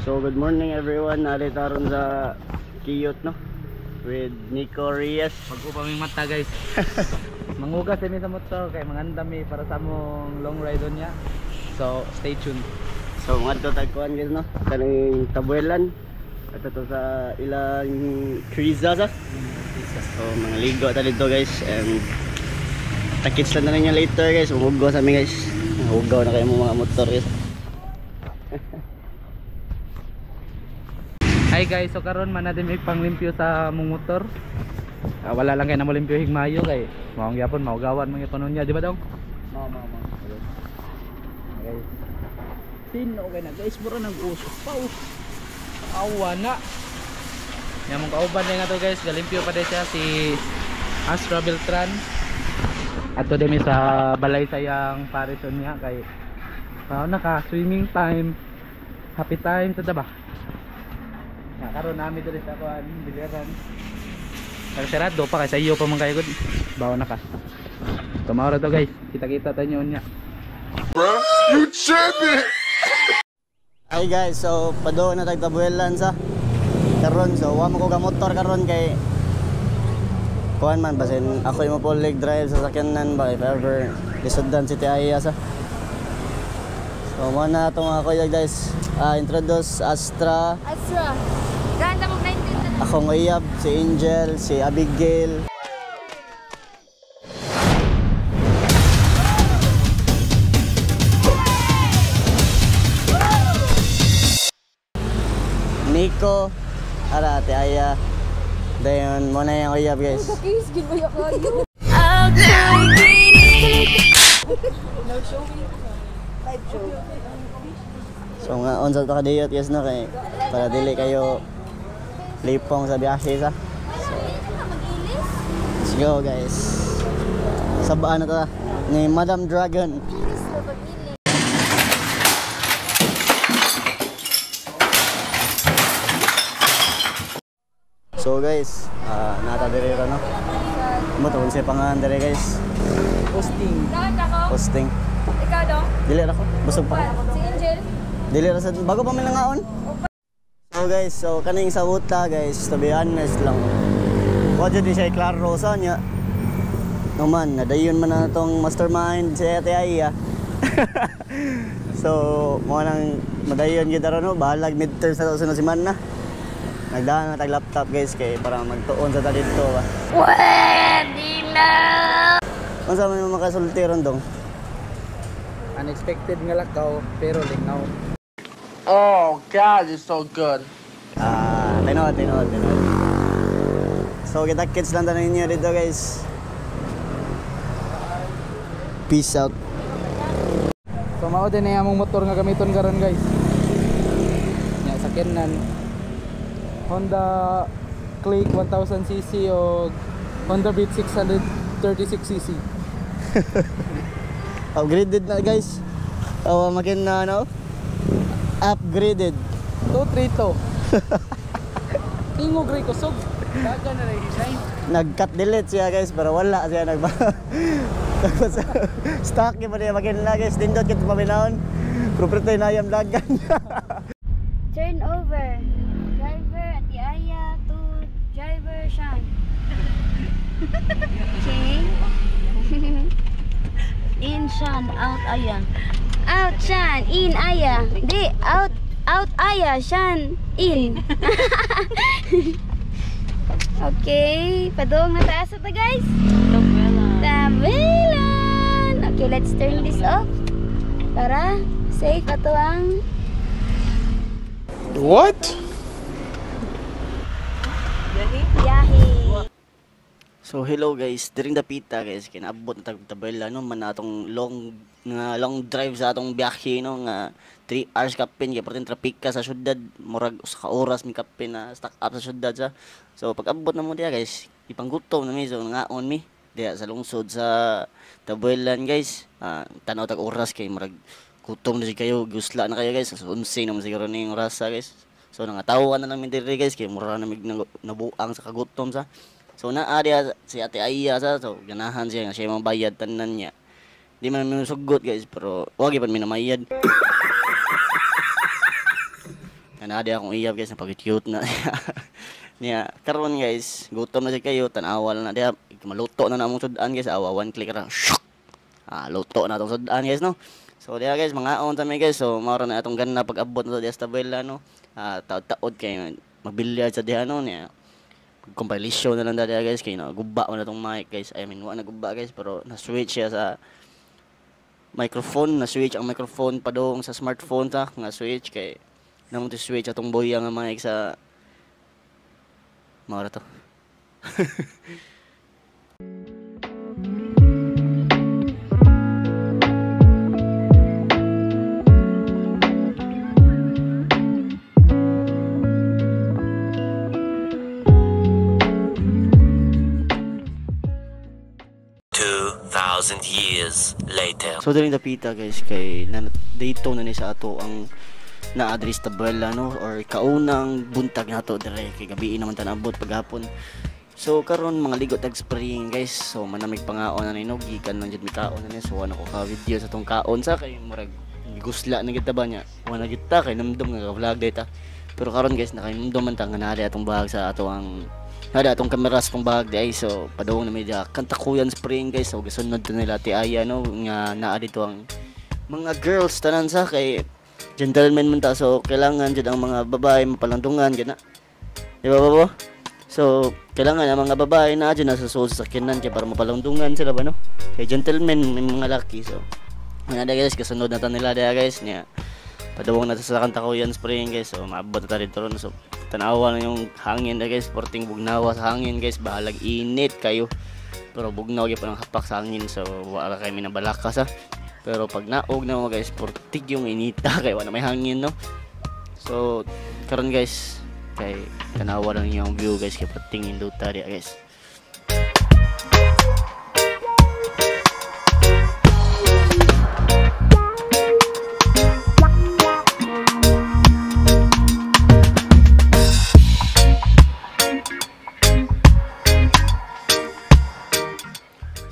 So good morning everyone, narito taron sa Kiyot no with Nico Reyes. Pag-upaming mata guys. Mangugas kami sa motor kay mangandami para sa among long ride on niya. So stay tuned. So mga to tagkuan guys no, kaning tabuelan at to sa ilang kriza sa. So mga ligo ta dito guys, and takits lang na niya later guys. Umugaw sa amin guys. Umugaw na kayo mga motor guys. Hi guys, so karon man natin may panglimpyo sa mong motor. Wala lang kay na mo limpyo higmayo kay maong gyapon maugawan mga panon niya, di ba dong? Mama. Guys. Sino okay na guys, mura nang uso. Pau. Awa na. Nya mong kauban nga to guys, galimpyo pa din siya si Astra Beltran. Ato din sa balay sayang parison niya kay naka swimming time. Happy time sa ba? Karon namin dito sa kuan biliran. Pero sarado pa kay sa iyo pa man kayo gud. Bawo na ka. Tumawra to guys. Kita-kita tayo niya. Bro, you tripping. Hi guys, so pado na tagtabuelan sa karon. So wa mo ko ga motor karon kay kuan man basin ako imo po leg drive sa sakyanan ba if ever lisoddan si Tiaya sa. So mo na to mga kuya guys. Introduce Astra. Ganda mo 19. Ako nguyab, si Angel, si Abigail. Nico, ara Tiaya. Dayon mo na yung uyab guys. Kakis, ginbayak kayo. No showing. Live show. So nga on sa takadiyot yes no kay para dili kayo lipong sa biyahe sa. So let's go guys. Sabaan na ta ni Madam Dragon. So guys, nata diri ra no. Mo to unsa pangalan diri guys? Posting. Posting. Ikaw dong? Dili ra ko. Busog pa. Si Angel? Dili ra sa bago pa man nangaon. So guys, so kaning sa wuta guys, to be honest lang. Wa jud siya klaro sa nya. No man, nadayon man na tong mastermind si Ate Aya. So, mo nang madayon gyud aro no, bahalag midterm sa sunod semana. Nagdaan na tag laptop guys kay para magtuon sa ta dito ba. Pwede na! Unsa man yung makasultiron dong? Unexpected nga lakaw pero lingaw. Oh God, it's so good. Tinod. So kita kids lang tayo ninyo dito guys. Peace out. So mao din na among motor nga gamiton karon guys. Nya sakyanan Honda Click 1000cc o Honda Beat 636cc. Upgraded na guys. Makin na ano? Upgraded. 232. Ingog ray kusog. Daga na ray design. Nag-cut delete siya guys pero wala siya nagba. Tapos stock yung pa makin na guys. Dindot kit paminahon. Property na ayam dagan. Turn over. Driver at Aya to driver Sean. Okay. In Sean, out Aya. Out Sean, in Aya. Di, out Aya, Sean, in. Okay, padung na taas ito guys. Tabelan. Okay, let's turn this off. Para safe ato ang What? biyahe. So hello guys, during the pita guys, kinaabot na tagtabela no man atong long drive sa atong biyahe no nga 3 hours kapin kay pertin traffic ka sa syudad, murag usa ka oras mi kapin na stuck up sa syudad sa. So pag abot na mo diya guys, ipanggutom na mi so ngaon mi diya sa lungsod sa Tabuelan guys. Tanaw tag oras kay murag gutom na si kayo, gusla na kayo guys. So 11 naman siguro ning oras guys. So nangatawa na lang mi diri guys kay mura na mig nabuang sa kagutom sa. So naa diya si Ate Aya sa, so ganahan siya nga siya mabayad tanan niya. Di man mi sugot guys pero wag gyud mi namayad. Kanadi akong iyab guys, napag-cute na. Niya, karon guys, gutom na siya kayo, tanawal na diya. Maluto na namong sudan guys, awa one click ra. Luto na tong sudan guys no. So diya guys, mga on tami guys. So mao na atong ganna pag-abot na sa Tabela no. Taod-taod kay magbilyar sa diha no niya. Compilation na lang diya guys, kay naguba na tong mic guys. I mean, wa na guba guys, pero na-switch siya sa microphone, na-switch ang microphone padong sa smartphone ta, nga switch kay namong switch atong boya nga mic sa mao ra to. 2,000 years later. So diri dapita guys kay dayto na ni sa ato ang na-address Tabela no, or kaunang buntag nato dire kay gabi naman tanabot paghapon. So karon mga ligot tag spring guys. So manamig pangaon na ninog gikan nang jud mi kaon na ni. So ano ko ka video sa tong kaon sa kay murag gusla na kita ba nya. Wala kita kay namdom nga vlog data. Pero karon guys nakaimdom man ta nga naari atong bahag sa ato ang nada atong kamera sa tong bahag di ay. So padung na media Kantakuyan Spring guys. So gisunod to nila ti Aya no nga naa dito ang mga girls tanan sa kay gentleman man ta. So kailangan jud ang mga babae mapalandungan gid na. Di ba babo? So kailangan ang mga babae na dyan nasa suot sa sakyanan kaya para mapalandungan sila ba no? Kay gentleman may mga laki. So mga guys kasunod na ta nila daya guys niya. Padawong na sa Kantakuyan Spring guys. So maabot na ta dito ron. So tanawa na yung hangin na guys, porting bugnawa sa hangin guys, bahalag init kayo. Pero bugnaw gyud pa ng hapak sa hangin. So wala kay minabalakas ha. Pero pag naog na mo guys, portig yung inita kay wala may hangin no. So karon guys kay tanawa lang yung view guys kay patingin do ta guys.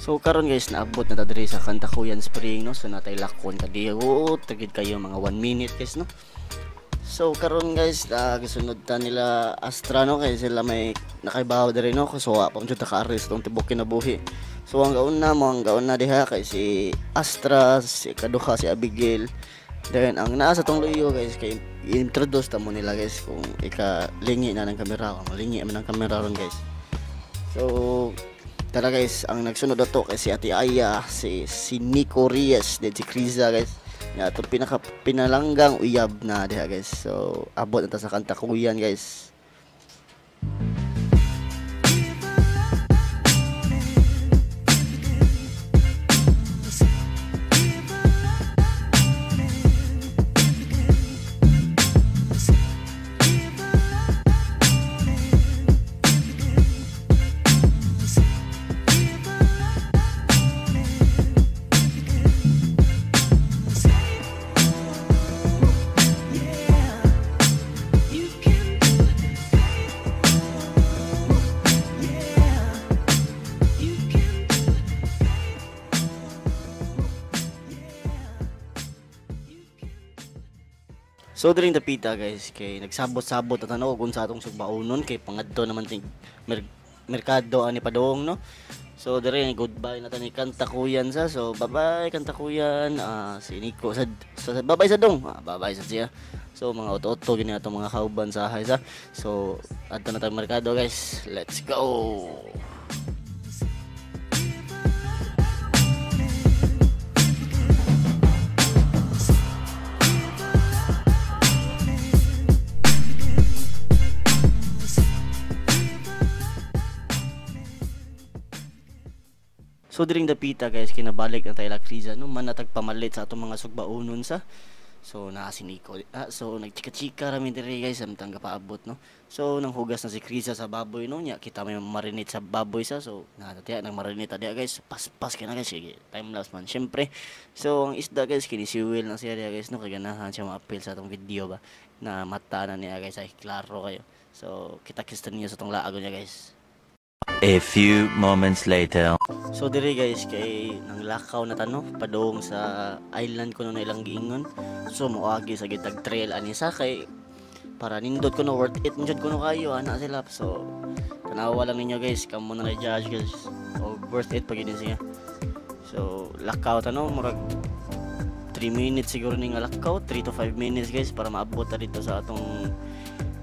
So karon guys naabot na ta diri sa Kantakuyan Spring no. So natay lakon kadiyo tagid kayo mga 1 minute guys no. So karon guys gisunod ta nila Astra no kay sila may nakaibaw diri no. So wa pa jud ta ka-arrest tong tibok kinabuhi. So ang gaon na diha kay si Astra, si kaduha si Abigail. Then ang naa sa tong luyo guys kay introduce ta mo nila guys kung ika-lingi na ng kamera, kung lingi man ang kamera ron guys. So tara guys, ang nagsunod ato kay si Ate Aya, si Nico Reyes, then si Kriza guys. Ya, ito pinalanggang uyab na diha guys. So abot na ta sa Kantakuyan guys. So during the pita guys kay nagsabot-sabot at ano kung sa atong sugbaunon kay pangadto naman ting merkado ani padong no. So dire goodbye na ta ni Kantakuyan sa. So bye-bye Kantakuyan. Si Nico sa bye-bye sa dong. Bye-bye sa siya. So mga auto-auto gini atong mga kauban sa hay sa. So adto na tayong merkado guys. Let's go. So during the pita guys kinabalik na tayo la Kriza no manatag pamalit sa atong mga sugbaunon sa. So naa si Nico. So nagchika-chika rami diri guys samtang gapaabot no. So nang hugas na si Kriza sa baboy no nya kita may marinate sa baboy sa. So natatiya nang marinate dia guys. Pas kina guys sige. Time lapse man syempre. So ang isda guys kinisiwil na siya dia guys no kay ganahan siya ma-appeal sa atong video ba na mata na niya guys ay klaro kayo. So kita-kista niyo sa tong laago niya guys. A few moments later. So diri guys kay nang lakaw na tano padung sa island ko no ilang giingon. So moagi sa gitag trail ani sa kay para nindot ko no worth it nindot ko no kayo ana sila. So tanawa lang ninyo guys, kamo na judge guys o worth it pag yun siya. So lockout ano murag 3 minutes siguro ning lockout, 3 to 5 minutes guys para maabot ta dito sa atong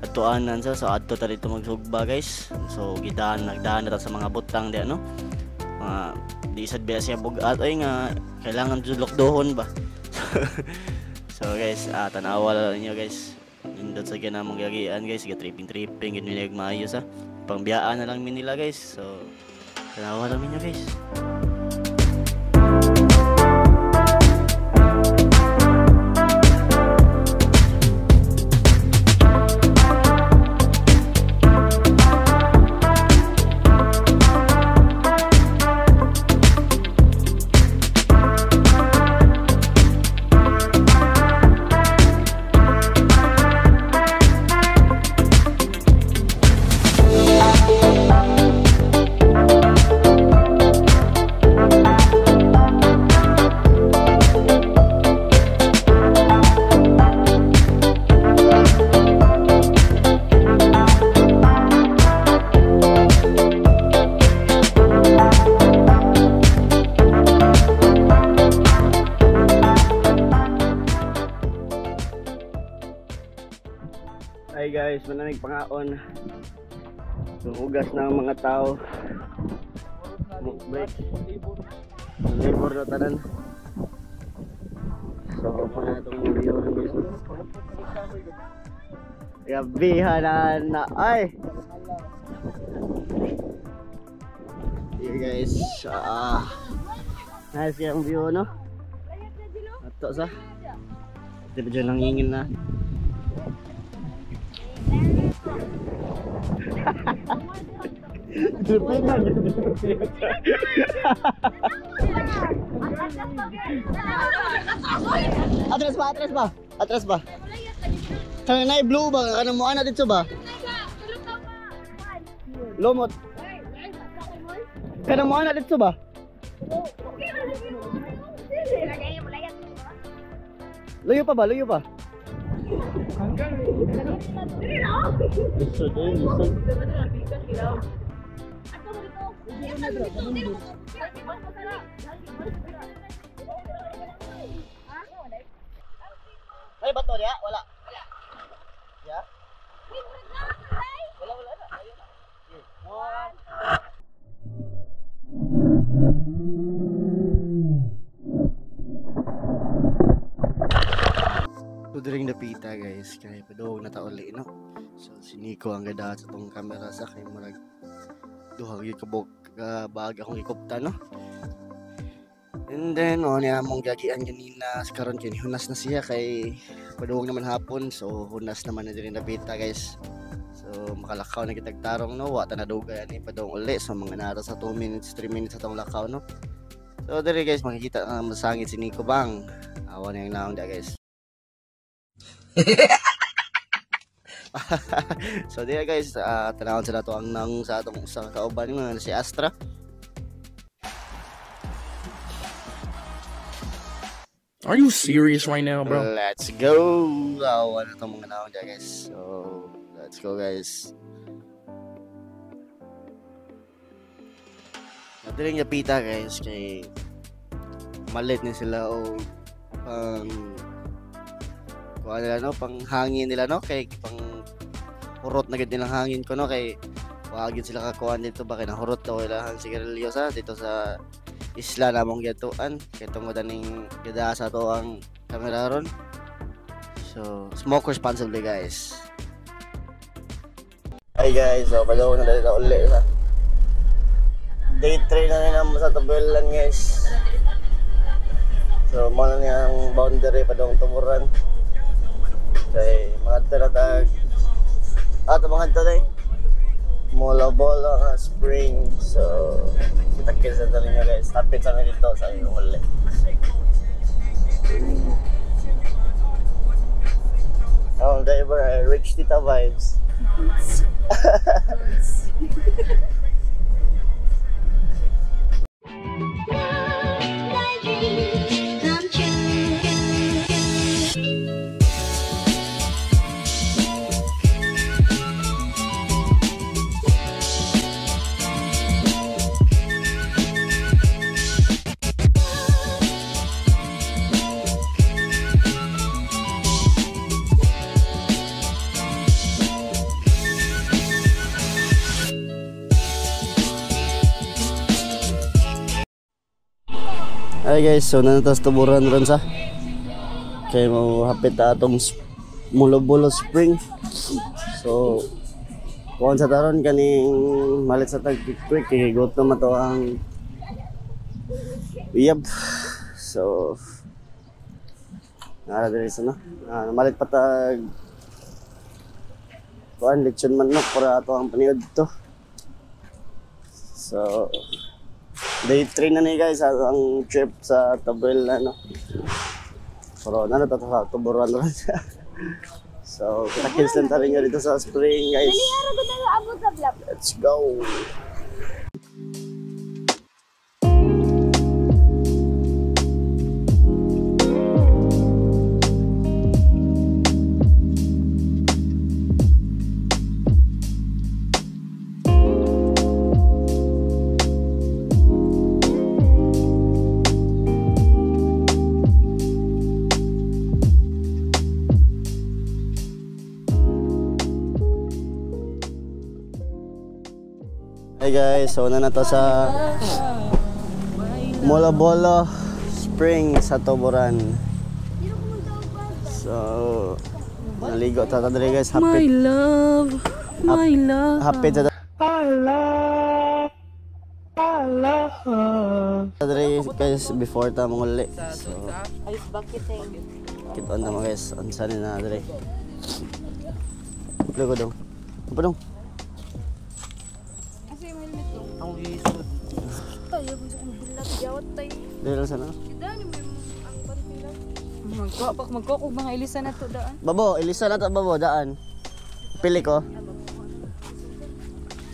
atuanan sa. So adto ta dito magsugba guys. So nagdaan na ta sa mga butang di ano. Mga di sad biya siya bugat ay nga kailangan dulok-dohon ba. So guys, tanawa lang niyo guys. Nindot sa ganang magagian guys, tripping ginilig maayos Pangbiyaan na lang min nila guys. So tanawa lang niyo guys. Hi guys, manamig pangaon. Yung ugas ng mga tao. Break. Labor na tanan. So, pa na itong video guys. Gabihan na. Ay! Here guys. Nice yung view no? Ato sa. Ito dyan lang hingin na. Atras ba? Kanay blue ba? Kanang mo ana dito ba? Lomot. Kanang mo ana dito ba? Luyo pa ba? Ay bato dia? Wala. Ya? Wala na. Ayun na. So during the pita guys, kaya padawag na tauli no. So si Nico ang gada sa tong camera sa kay murag duha gyud kabog bag akong ikopta no. And then niya mong gagian ganina karon kini hunas na siya kay padawag naman hapon. So hunas naman na during the pita guys. So makalakaw na kitag tarong no, wa ta na dugay ani padawag uli so mga nara sa 2 minutes 3 minutes atong lakaw no. So dire guys makikita na masangit si Nico bang. Awan yang naong dia guys. So there guys, tanawon sila to ang nang sa atong sa kauban nga si Astra. Are you serious right now, bro? Let's go. Awan na tong mga naon dia guys. So let's go guys. Nadiring yapita guys kay malit ni sila o kuha nila no, pang hangin nila no, kay pang hurot na gid nilang hangin ko no, kay wagid sila kakuan dito ba kay nahurot daw ilang sigarilyo sa dito sa isla namong gatuan kay tungod aning gida sa to ang camera ron. So smoke responsibly guys. Hi guys, so padaw na dito ulit sa day 3 na nila sa tabelan guys. So mo na niyang boundary padong tuburan kay mga talatag mga talatag bola nga spring. So kita sa dali nga guys, tapit sa dito sa yung huli. Oh driver, rich tita vibes. Hi guys, so nanatas tuburan ron sa kay mo hapit ta atong Mulo-Bulo Spring. So kung sa taron kaning malit sa tag-quick kay got na mato ang uyab. So nara diri sa no. Malit pa tag kuan lechon manok para ato ang paniod to. So day 3 na ni guys ang trip sa Tabel na no. Pero nanatas sa tuburan ron siya. So, kita-kills lang tayo nga dito sa spring, guys. Let's go! Hey guys, so na to sa Mulo-Bulo Spring sa Tuburan. So, naligo ta diri guys, happy. My love, my love. Happy ta I love. diri guys before ta manguli. So, Ayos bakit eh. kita na mga guys, unsa ni na diri. Lugo dong. Apa dong? Ang isod. Tayo mo sa bilat jawat tayo. Dili sana. Kita ni mo ang pantilan. Magko mga ilisa na to daan. Babo, ilisa na ta babo daan. Pili ko.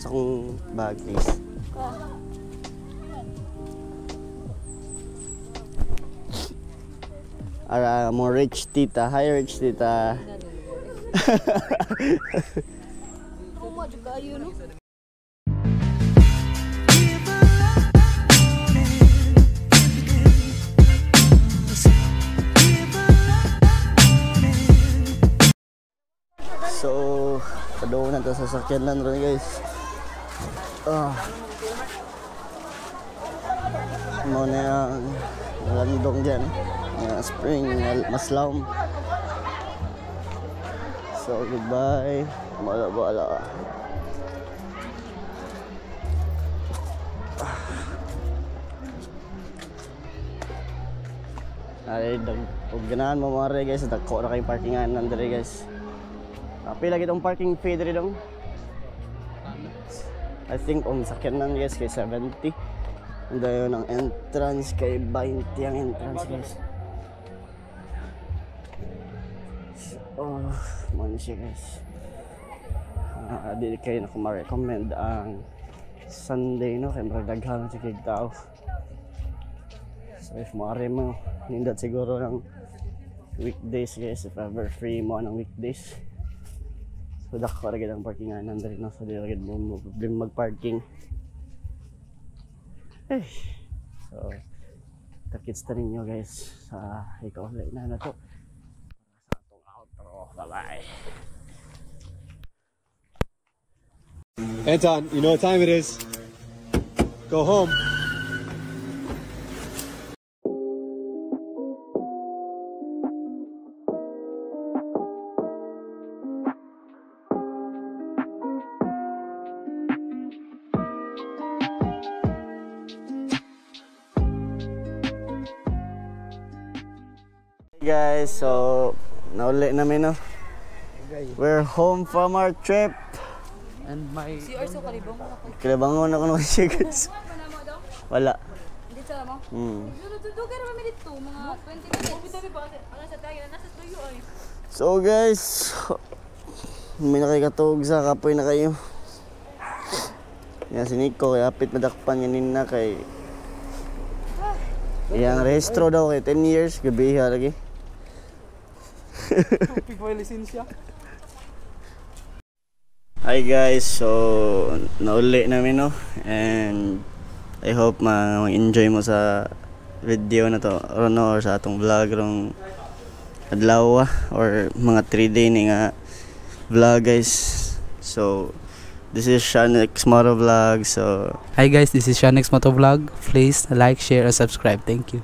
Sa kong bag please. Ara mo rich tita, hi rich tita. Kuma juga ayo no. So, padoon na to sa sakyanan ron guys. Mo na yung landong dyan. Spring, maslaw. So, goodbye. Mala-bala. Ay, pag ganahan mo mga guys, dako na kayong parkingan nandari guys. Pila kitong parking fee diri dong. I think on sakyanan guys kay 70. And dayon ang entrance kay 20 ang entrance guys. Oh, man siya guys. Dili kayo na ko ma-recommend ang Sunday no kay maragdaghan sa kig tao. So if maari mo nindot siguro ng weekdays guys, if ever free mo ng weekdays. So dako ra gid ang parkingan nandiri na, so di ra gid mo problem mag-parking. Hey. So takits ta ninyo guys sa ikaw na to. Sa atong outro. Bye-bye. Anton, you know what time it is. Go home. Guys, so nauli namin no. We're home from our trip. And my... Kalabangon ako naman siya guys. Wala. Dito mo. Dudugan naman dito mga 20 minutes. So guys, may nakikatog sa kapoy na kayo. Yan si Nico, kaya apit madakpan yanin na kay yang rehistro daw kay 10 years, gabiha lagi. Hi guys, so nauli namin no, and I hope ma-enjoy mo sa video na to or no, or sa atong vlog rong adlaw or mga 3 day ni nga vlog guys. So this is Shanex Motovlog. So Hi guys, this is Shanex Motovlog. Please like, share, and subscribe. Thank you.